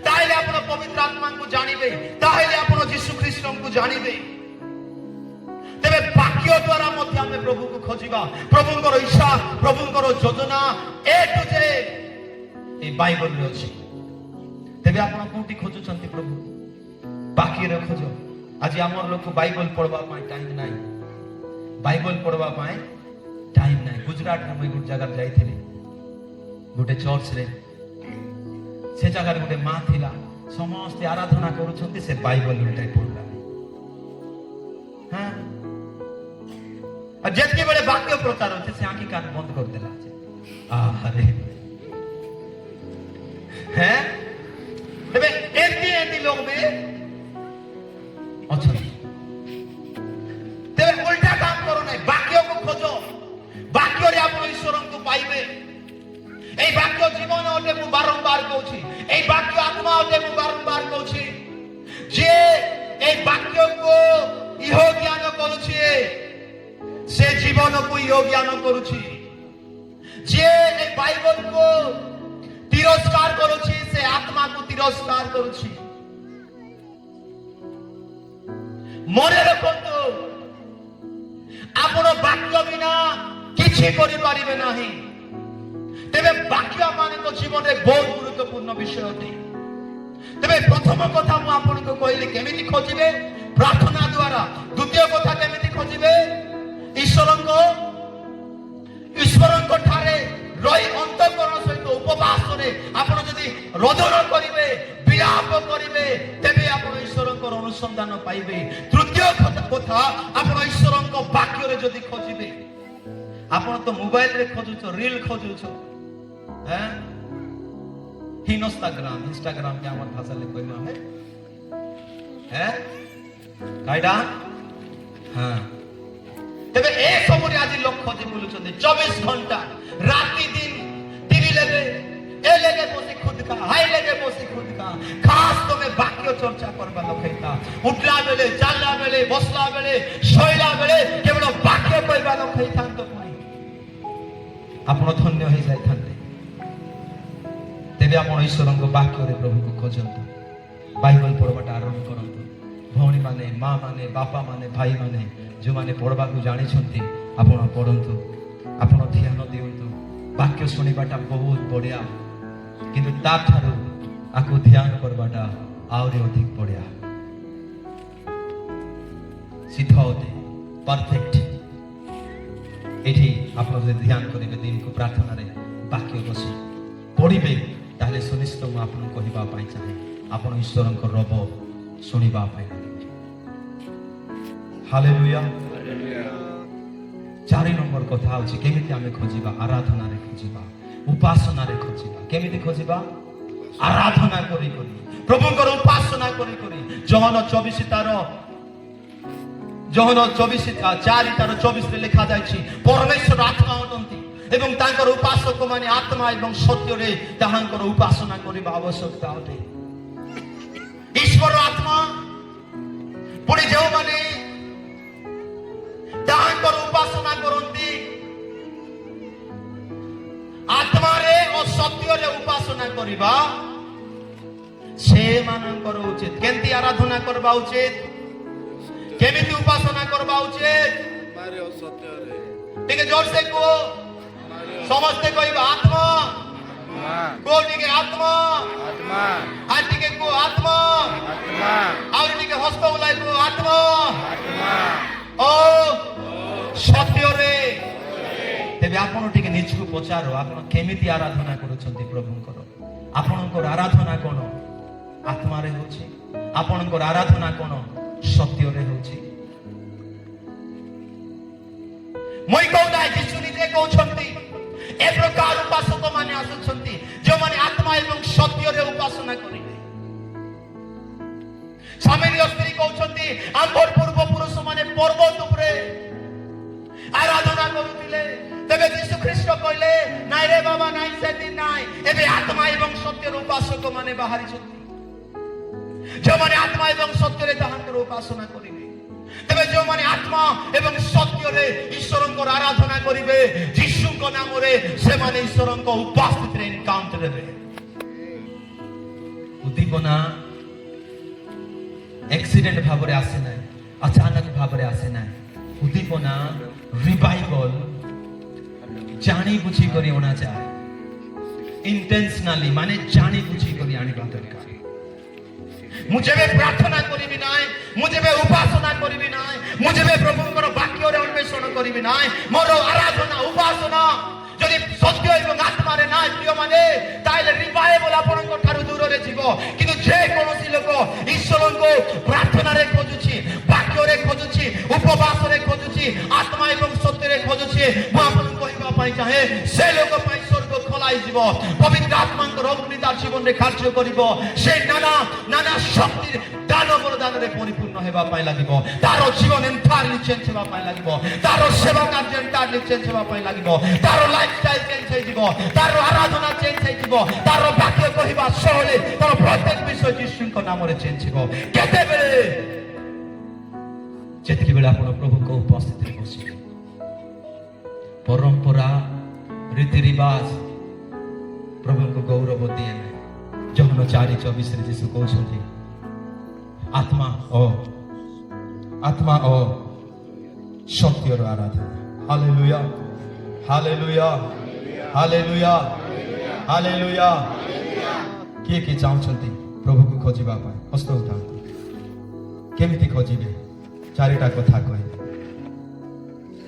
ତାହେଲେ ଆପଣ ପବିତ୍ର ଆତ୍ମାଙ୍କୁ ଜାଣିବେ, ତାହେଲେ ଆପଣ ଯୀଶୁ ଖ୍ରୀଷ୍ଟଙ୍କୁ ଜାଣିବେ। ତେବେ ବାକ୍ୟ ଦ୍ୱାରା ମଧ୍ୟ ଆମେ ପ୍ରଭୁକୁ ଖୋଜିବା। ପ୍ରଭୁଙ୍କର ଇଚ୍ଛା, ପ୍ରଭୁଙ୍କର ଯୋଜନା A to Z এই ବାଇବଲରେ ଅଛି। ତେବେ ଆପଣ କୋଉଠି ଖୋଜୁଛନ୍ତି ପ୍ରଭୁ? ବାକ୍ୟରେ ଖୋଜ। ଆଜି ଆମର ଲୋକ ବାଇବଲ ପଢବା ପାଇଁ ଟାଇମ ନାହିଁ, ବାଇବଲ ପଢବା ପାଇଁ ଟାଇମ ନାହିଁ। ଗୁଜରାଟରେ ମୁଁ ଗୋଟେ ଜାଗାରେ ଯାଇଥିଲି, ଗୋଟେ ଚର୍ଚ୍ଚରେ। ସେ ଜାଗାରେ ଗୋଟେ ମା ଥିଲା, ସମସ୍ତେ ଆରାଧନା କରୁଛନ୍ତି, ସେ ବାଇବଲ ଉଲ୍ଟାଇ ପଢିଲା। ଯେତିକି ବେଳେ ବାକ୍ୟ ପ୍ରଚାର ହଉଛି, ସେ ଆଖି କାନ ବନ୍ଦ କରିଦେଲା। ଆରେ হ্যাঁ ତେବେ ଏମିତି ଲୋକ ବି ଅଛନ୍ତି। ତେବେ ଉଲ୍ଟା କାମ କର ନାହିଁ, ବାକ୍ୟକୁ ଖୋଜ, ବାକ୍ୟରେ ଆପଣ ଈଶ୍ୱରଙ୍କୁ ପାଇବେ। এই বাক্য জীবন অটে, ମୁଁ ବାରମ୍ବାର କହୁଛି, এই ବାକ୍য ଆତ୍ମା ଅଟେ, ମୁଁ ବାରମ୍ବାର କହୁଛି। যে এই বাক্যକୁ ইহ জ্ঞান କରୁଛି, ସେ ଜୀବନକୁ ଇହ ଜ୍ଞାନ କରୁଛି। যে এই বাইবেলକୁ তিরস্কার କରୁଛି, ସେ ଆତ୍ମାକୁ ତିରସ୍କାର କରୁଛି। মনে ରଖନ୍ତୁ, ଆପଣ ବାକ୍ୟ ବିନା କିଛି କରିପାରିବେ ନାହିଁ। ତେବେ ବାକ୍ୟ ମାନଙ୍କ ଜୀବନରେ ବହୁତ ଗୁରୁତ୍ୱପୂର୍ଣ୍ଣ ବିଷୟ ଅଟେ। ତେବେ ପ୍ରଥମ କଥା ମୁଁ ଆପଣଙ୍କୁ କହିଲି, କେମିତି ଖୋଜିବେ? ପ୍ରାର୍ଥନା ଦ୍ୱାରା। ଦ୍ୱିତୀୟ କଥା, କେମିତି ଖୋଜିବେ? ଈଶ୍ୱରଙ୍କ ଠାରେ ରହି ଅନ୍ତଃକରଣ ସହିତ ଉପବାସରେ ଆପଣ ଯଦି ରୋଦନ କରିବେ, ବିଳାପ କରିବେ, ତେବେ ଆପଣ ଈଶ୍ୱରଙ୍କର ଅନୁସନ୍ଧାନ ପାଇବେ। ତୃତୀୟ କଥା, ଆପଣ ଈଶ୍ୱରଙ୍କ ବାକ୍ୟରେ ଯଦି ଖୋଜିବେ। ଆପଣ ତ ମୋବାଇଲରେ ଖୋଜୁଛ, ରିଲ୍ ଖୋଜୁଛ, ଇନଷ୍ଟାଗ୍ରାମ के আমার ভাষালে কইলো ଆମେ কাইডা তেবে এ সময় আজি লোক খোঁজি বলুଛନ୍ତି 24 ঘন্টা রাতি দিন টিভি লেগে এ লেগে বসে খুদ কা হাই লেগে বসে খুদ কা খাস তুমি বাক্য চর্চা করবা লোকেতা উঠলা বেলে চাললা বেলে বসলা বেলে শোইলা বেলে কেবল বাক্য কইবা লোকেইতান্ত পুনি আপন ধন্য হই যাইতান্তে। ତେବେ ଆପଣ ଈଶ୍ୱରଙ୍କ ବାକ୍ୟରେ ପ୍ରଭୁକୁ ଖୋଜନ୍ତୁ, ବାଇବଲ ପଢ଼ବାଟା ଆରମ୍ଭ କରନ୍ତୁ। ଭଉଣୀମାନେ, ମା ମାନେ, ବାପା ମାନେ, ଭାଇମାନେ ଯେଉଁମାନେ ପଢ଼ବାକୁ ଜାଣିଛନ୍ତି, ଆପଣ ପଢ଼ନ୍ତୁ, ଆପଣ ଧ୍ୟାନ ଦିଅନ୍ତୁ। ବାକ୍ୟ ଶୁଣିବାଟା ବହୁତ ବଢ଼ିଆ, କିନ୍ତୁ ତାଠାରୁ ଆକୁ ଧ୍ୟାନ କରବାଟା ଆହୁରି ଅଧିକ ବଢ଼ିଆ, ସିଦ୍ଧ ଅଟେ, ପରଫେକ୍ଟ। ଏଠି ଆପଣ ଯଦି ଧ୍ୟାନ କରିବେ, ଦିନକୁ ପ୍ରାର୍ଥନାରେ ବାକ୍ୟ ବସି ପଢ଼ିବେ, ତାହେଲେ ସୁନିଶ୍ଚିତ ମୁଁ ଆପଣଙ୍କୁ କହିବା ପାଇଁ ଚାହେଁ, ଆପଣ ଈଶ୍ୱରଙ୍କ ରବ ଶୁଣିବା ପାଇଁ ଲାଗିବେ। ହାଲେଲୁୟା। 4 ନମ୍ବର କଥା ହେଉଛି କେମିତି ଆମେ ଖୋଜିବା? ଆରାଧନାରେ ଖୋଜିବା, ଉପାସନାରେ ଖୋଜିବା। କେମିତି ଖୋଜିବା? ଆରାଧନା କରି କରି, ପ୍ରଭୁଙ୍କର ଉପାସନା କରି କରି। ଯୋହନ 4:24 ଲେଖା ଯାଇଛି, ପରମେଶ୍ୱର ଆତ୍ମା ଅଟନ୍ତି ଏବଂ ତାଙ୍କର ଉପାସକ ମାନେ ଆତ୍ମା ଏବଂ ସତ୍ୟରେ ତାହାଙ୍କର ଉପାସନା କରିବା ଆବଶ୍ୟକତା ଅଟେ। ଈଶ୍ୱର ଆତ୍ମା, ପୁଣି ଯେଉଁମାନେ ତାହାଙ୍କର ଉପାସନା କରନ୍ତି ଆତ୍ମାରେ ଓ ସତ୍ୟରେ ଉପାସନା କରିବା, ସେମାନଙ୍କର ଉଚିତ। କେମିତି ଆରାଧନା କରିବା ଉଚିତ? କେମିତି ଉପାସନା କରିବା ଉଚିତ? ଟିକେ ଜୋରସେ କୁହ, ସମସ୍ତେ କହିବା ଆତ୍ମା। କୁହ ଟିକେ ଆତ୍ମା, ଆଉ ଟିକେ କୁହ ଆତ୍ମା, ଆହୁରି ଟିକେ ହସ୍ତ ବୁଲାଇ କୁହ ଆତ୍ମା ଓ ସତ୍ୟରେ। ତେବେ ଆପଣ ଟିକେ ନିଜକୁ ପଚାର, ଆପଣ କେମିତି ଆରାଧନା କରୁଛନ୍ତି ପ୍ରଭୁଙ୍କର? ଆପଣଙ୍କର ଆରାଧନା କ'ଣ ଆତ୍ମାରେ ହେଉଛି? ଆପଣଙ୍କର ଆରାଧନା କ'ଣ ସତ୍ୟରେ ହେଉଛି? ମୁଁ କହୁନାହିଁ, ଯୀଶୁ ନିଜେ କହୁଛନ୍ତି, ଏ ପ୍ରକାର ଉପାସକ ମାନେ ଆସୁଛନ୍ତି ଯେଉଁମାନେ ଆତ୍ମା ଏବଂ ସତ୍ୟରେ ଉପାସନା କରିବେ। ସାମେରୀୟ ସ୍ତ୍ରୀ କହୁଛନ୍ତି, ଆମର ପୂର୍ବ ପୁରୁଷ ମାନେ ପର୍ବତ ଉପରେ ଆରାଧନା କରୁଥିଲେ। ତେବେ ଯୀଶୁ ଖ୍ରୀଷ୍ଟ କହିଲେ, ନାଇଁ ରେ ବାବା, ନାଇଁ, ସେଦିନ ନାଇଁ, ଏବେ ଆତ୍ମା ଏବଂ ସତ୍ୟର ଉପାସକ ମାନେ ବାହାରିଛନ୍ତି, ଯେଉଁମାନେ ଆତ୍ମା ଏବଂ ସତ୍ୟରେ ତାହାଙ୍କର ଉପାସନା କରିବେ। ତେବେ ଯେଉଁମାନେ ଆତ୍ମା ଏବଂ ସତ୍ୟରେ ଈଶ୍ୱରଙ୍କର ଆରାଧନା କରିବେ, ଯୀଶୁଙ୍କ ନାମରେ, ସେମାନେ ଈଶ୍ୱରଙ୍କ ଉପସ୍ଥିତିରେ ଏନକାଉଣ୍ଟର ହେବେ। ଉଦ୍ଦୀପନା ଏକ୍ସିଡେଣ୍ଟ ଭାବରେ ଆସେ ନାହିଁ, ଅଚାନକ ଭାବରେ ଆସେ ନାହିଁ। ଉଦ୍ଦୀପନା, ରିଭାଇଭଲ ଜାଣି ବୁଝି କରି ଅଣାଯାଏ, ଇଣ୍ଟେନ୍ସନାଲି, ମାନେ ଜାଣି ବୁଝି କରି ଆଣିବା ଦରକାର। ମୁଁ ଯେବେ ପ୍ରାର୍ଥନା କରିବି ନାହିଁ, ମୁଁ ଯେବେ ଉପାସନା କରିବି ନାହିଁ, ମୁଁ ଯେବେ ପ୍ରଭୁଙ୍କର ବାକ୍ୟରେ ଅନ୍ୱେଷଣ କରିବି ନାହିଁ, ମୋର ଆରାଧନା ଉପାସନା ଯଦି ସତ୍ୟ ଏବଂ ଆତ୍ମାରେ ନାହିଁ ପ୍ରିୟମାନେ, ତାହେଲେ ରିଭାଇଭଲ ଆପଣଙ୍କ ଠାରୁ ଦୂରରେ ଯିବ। କିନ୍ତୁ ଯେକୌଣସି ଲୋକ ଈଶ୍ୱରଙ୍କୁ ପ୍ରାର୍ଥନାରେ ଖୋଜୁଛି, ବାକ୍ୟରେ ଖୋଜୁଛି, ଉପବାସରେ ଖୋଜୁଛି, ଆତ୍ମା ଏବଂ ସତ୍ୟରେ ଖୋଜୁଛି, ମୁଁ ଆପଣଙ୍କୁ କହିବା ପାଇଁ ପାଇଁ ଚାହେଁ ସେ ଲୋକ ପାଇଁ ସ୍ୱର୍ଗ ଖୋଲାଇଯିବ। ପବିତ୍ର ଆତ୍ମାଙ୍କର ଅଗ୍ନି ତାର ଜୀବନରେ କାର୍ଯ୍ୟ କରିବ। ସେ ନାନା ଶକ୍ତିର ଦାନ ବରଦାନରେ ପରିପୂର୍ଣ୍ଣ ହେବା ପାଇଁ ଲାଗିବ। ତାର ଜୀବନ ଏଣ୍ଟାୟାରଲି ଚେଞ୍ଜ ହେବା ପାଇଁ ଲାଗିବ। ତାର ସେବା କାର୍ଯ୍ୟ ଏଣ୍ଟାୟାରଲି ଚେଞ୍ଜ ହେବା ପାଇଁ ଲାଗିବ। ତାର ଲାଇଫଷ୍ଟାଇଲ ଚେଞ୍ଜ ହେଇଯିବ। ତାର ଆରାଧନା ଚେଞ୍ଜ ହେଇଯିବ। ତାର ବାକ୍ୟ କହିବା ଶୈଳୀ, ତାର ପ୍ରତ୍ୟେକ ବିଷୟ ଯୀଶୁଙ୍କ ନାମରେ ଚେଞ୍ଜ ହେବ। କେତେବେଳେ? ଯେତିକିବେଳେ ଆପଣ ପ୍ରଭୁଙ୍କ ଉପସ୍ଥିତିରେ ବସିବେ। ପରମ୍ପରା, ରୀତି ରିବାଜ ପ୍ରଭୁଙ୍କୁ ଗୌରବ ଦିଏ ନାହିଁ। ଯୋହନ 4:24 ଯୀଶୁ କହୁଛନ୍ତି, ଆତ୍ମା ଓ ସତ୍ୟର ଆରାଧନା। Hallelujah, hallelujah, hallelujah, hallelujah. କିଏ କିଏ ଚାହୁଁଛନ୍ତି ପ୍ରଭୁକୁ ଖୋଜିବା ପାଇଁ? ହସ୍ତ ଉଠାନ୍ତୁ। କେମିତି ଖୋଜିବେ? 4ଟା କଥା କହିବେ।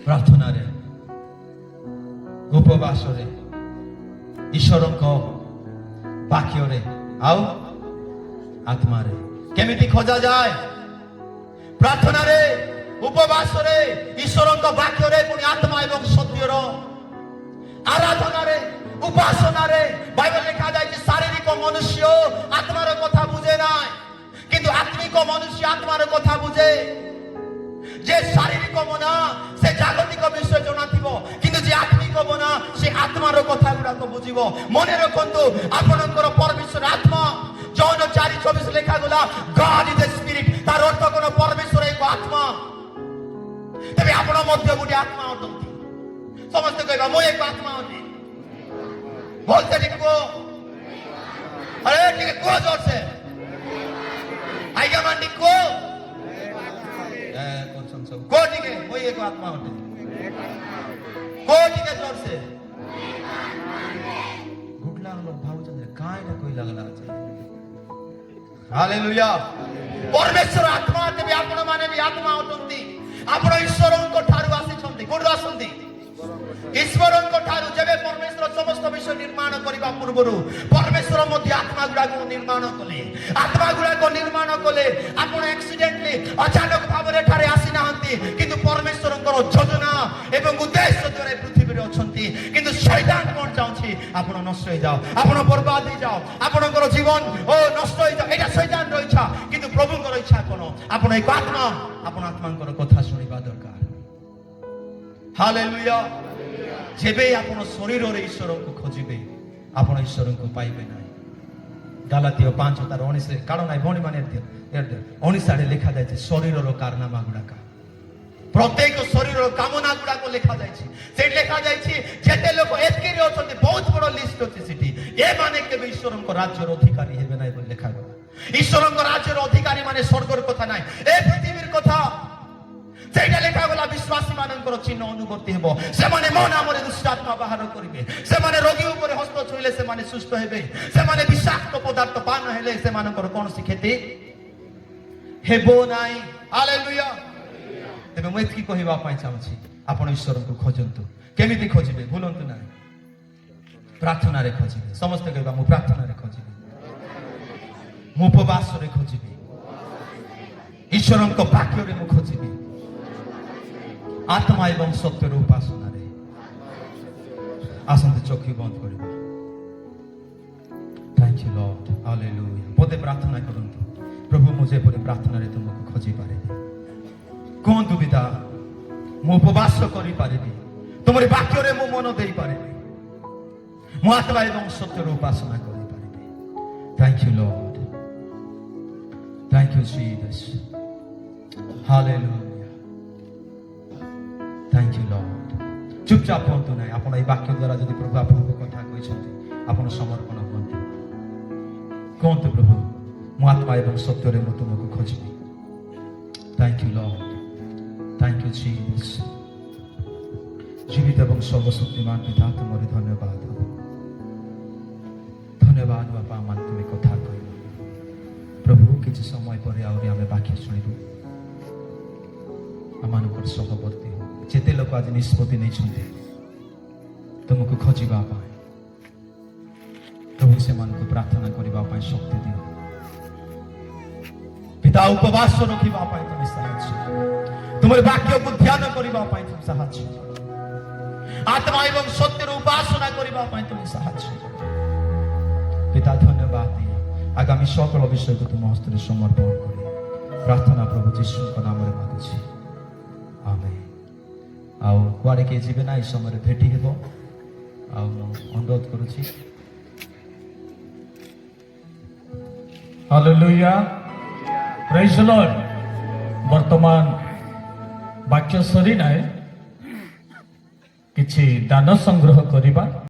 ପ୍ରାର୍ଥନାରେ, ଉପବାସରେ, ଈଶ୍ୱରଙ୍କ ବାକ୍ୟରେ, ଆଉ ଆତ୍ମାରେ। କେମିତି ଖୋଜା ଯାଏ? ପ୍ରାର୍ଥନାରେ, ଉପବାସରେ, ଈଶ୍ୱରଙ୍କ ବାକ୍ୟରେ, ପୁଣି ଆତ୍ମା ଏବଂ ସତ୍ୟର ଆରାଧନାରେ, ଉପାସନାରେ। ବାଇବେଲ ଲେଖା ଯାଇଛି ଶାରୀରିକ ମନୁଷ୍ୟ ଆତ୍ମାର କଥା ବୁଝେ ନାହିଁ, କିନ୍ତୁ ଆତ୍ମିକ ମନୁଷ୍ୟ ଆତ୍ମାର କଥା ବୁଝେ। যে শারীরিক মনা সে জাগতিক বিষয় জনাথিব, কিন্তু যে আত্মিক মনা সে আত্মার কথা গুড়াক বুঝিব। মনে রাখন্তু আপনার পরমেশ্বর আত্মা। যৌন 4:24 লেখা গলা গড ইজ এ স্পিরিট। তার অর্থ কোন পরমেশ্বর এক আত্মা। তবে আপনার মধ্যে গোটে আত্মা অটନ୍ତି। সমস্ত কইবা মই এক আত্মা অটি। বলতে লিখবো, আরে ঠিক কো জোরসে আইগা মান্ডি কো कोटिके वही एक आत्मा होते कोटिके जोर से गुटला लोग भाव चंद्र काय ना कोई लगला चाहिए। हालेलुया। परमेश्वर आत्मा तेबे आपण माने भी आत्मा होतंती। आपण ईश्वरଙ୍କ ଠାରୁ ଆସିଛନ୍ତି। କୋଠୁ ଆସନ୍ତି? ଈଶ୍ୱରଙ୍କ ଠାରୁ। ଯେବେ ପରମେଶ୍ୱର ସମସ୍ତ ବିଷୟ ନିର୍ମାଣ କରିବା ପୂର୍ବରୁ ପରମେଶ୍ୱର ମଧ୍ୟ ଆତ୍ମା ଗୁଡାକୁ ନିର୍ମାଣ କଲେ। ଆତ୍ମା ଗୁଡାକ ନିର୍ମାଣ କଲେ। ଆପଣ ଆକ୍ସିଡେଣ୍ଟଲି ଅଚାନକ ଭାବରେ ଏଠାରେ ଆସିନାହାନ୍ତି, କିନ୍ତୁ ପରମେଶ୍ୱରଙ୍କର ଯୋଜନା ଏବଂ ଉଦ୍ଦେଶ୍ୟ ଦ୍ୱାରା ପୃଥିବୀରେ ଅଛନ୍ତି। କିନ୍ତୁ ଶୈତାନ କଣ ଚାହୁଁଛି? ଆପଣ ନଷ୍ଟ ହେଇଯାଅ, ଆପଣ ବର୍ବାଦ ହେଇଯାଅ, ଆପଣଙ୍କର ଜୀବନ ନଷ୍ଟ ହେଇଯାଅ। ଏଇଟା ଶୈତାନର ଇଚ୍ଛା। କିନ୍ତୁ ପ୍ରଭୁଙ୍କର ଇଚ୍ଛା କଣ? ଆପଣ ଏକ ଆତ୍ମା, ଆପଣ ଆତ୍ମାଙ୍କର କଥା ଶୁଣିବା ଦରକାର। ହାଲେଲୁୟା। ଯେବେ ଆପଣ ଶରୀରରେ ଈଶ୍ୱରଙ୍କୁ ଖୋଜିବେ, ଆପଣ ଈଶ୍ୱରଙ୍କୁ ପାଇବେ ନାହିଁ। ଗାଲାତୀୟ 5:19 କାରଣ ନାହିଁ ଭଉଣୀ ମାନେ 19 ଲେଖା ଯାଇଛି ଶରୀରର କାରନାମା ଗୁଡାକ, ପ୍ରତ୍ୟେକ ଶରୀରର କାମନା ଗୁଡାକ ଲେଖା ଯାଇଛି। ସେଠି ଲେଖା ଯାଇଛି ଯେତେ ଲୋକ ଏତିକିରେ ଅଛନ୍ତି, ବହୁତ ବଡ ଲିଷ୍ଟ ଅଛି ସେଠି। ଏମାନେ କେବେ ଈଶ୍ୱରଙ୍କ ରାଜ୍ୟର ଅଧିକାରୀ ହେବେ ନାହିଁ ବୋଲି ଲେଖାଗଲା। ଈଶ୍ୱରଙ୍କ ରାଜ୍ୟର ଅଧିକାରୀ ମାନେ ସ୍ୱର୍ଗର କଥା ନାହିଁ, ଏ ପୃଥିବୀର କଥା। ସେଇଟା ଲେଖାଗଲା ବିଶ୍ୱାସୀ ମାନଙ୍କର ଚିହ୍ନ ଅନୁବର୍ତ୍ତୀ ହେବ। ସେମାନେ ମୋ ନାମରେ ଦୁଷ୍ଟାତ୍ମା ବାହାର କରିବେ। ସେମାନେ ରୋଗୀ ଉପରେ ହସ୍ତ ଛୁଇଁଲେ ସେମାନେ ସୁସ୍ଥ ହେବେ। ସେମାନେ ବିଷାକ୍ତ ପଦାର୍ଥ ପାନ ହେଲେ ସେମାନଙ୍କର କୌଣସି କ୍ଷତି ହେବ ନାହିଁ। ହାଲେଲୁୟା। ତେବେ ମୁଁ ଏତିକି କହିବା ପାଇଁ ଚାହୁଁଛି, ଆପଣ ଈଶ୍ୱରଙ୍କୁ ଖୋଜନ୍ତୁ। କେମିତି ଖୋଜିବେ? ଭୁଲନ୍ତୁ ନାହିଁ, ପ୍ରାର୍ଥନାରେ ଖୋଜିବେ। ସମସ୍ତେ କହିବା ମୁଁ ପ୍ରାର୍ଥନାରେ ଖୋଜିବି, ମୁଁ ଉପବାସରେ ଖୋଜିବି, ଈଶ୍ୱରଙ୍କ ବାକ୍ୟରେ ମୁଁ ଖୋଜିବି, आत्मा एवं सत्यर उपासना। आसंते चक्षु बंद करिबा। Thank you Lord. हालेलुया। पदे प्रार्थना करंतु, प्रभु मुझे परे प्रार्थना रे तुमको खोजी पारे कोन दुविधा मु उपवास करि पारेबी, तुमरे वाक्य रे मु मन देई पारेबी, मु आत्मा एवं सत्यर उपासना करि पारेबी। Thank you Lord. Thank you Jesus. Hallelujah. Thank you Lord. चुपचाप हुअतु ना। आपण ए वाक्य द्वारा जदि प्रभु आपनको कथा कहछन्ती, आपण समर्पण हुअतु। कहतु प्रभु मु आत्मा एवं सत्य रे मु तुमको खोजिबी। Thank you Lord. Thank you Jesus. जीवित एवं सर्वशक्तिमान पिता तुमरे धन्यवाद। धन्यवाद बापा, मान तुमे कथा कहल प्रभु। किछि समय परे आउरी आमे वाक्य सुनिबु। आमानकर सहवर्ती जेते लोक आज निष्पत्ति नहीं छुंते तुमको खोजिबा पाए, प्रभु से मन को प्रार्थना करिबा पाए शक्ति दियो। पिता उपवास रखिबा पाए तुम साहाय्य, तुमरे वाक्य को ध्यान करिबा पाए तुम साहाय्य। आत्मा एवं सत्यर उपासना करबा पई तुम साहाय्य करो पिता धन्यवाद दिए आगामी सकल विषय को तुम हस्ते समर्पण करी प्रार्थना प्रभु यीशु नाम रे मागुछि आमेन आउ कुआडे के जीवे ना इस समय भेटी हेबो आउ अनुरोध करूछि हालेलुया प्रेज द लॉर्ड वर्तमान वाक्य सरी नाए किछि दान संग्रह करिबा।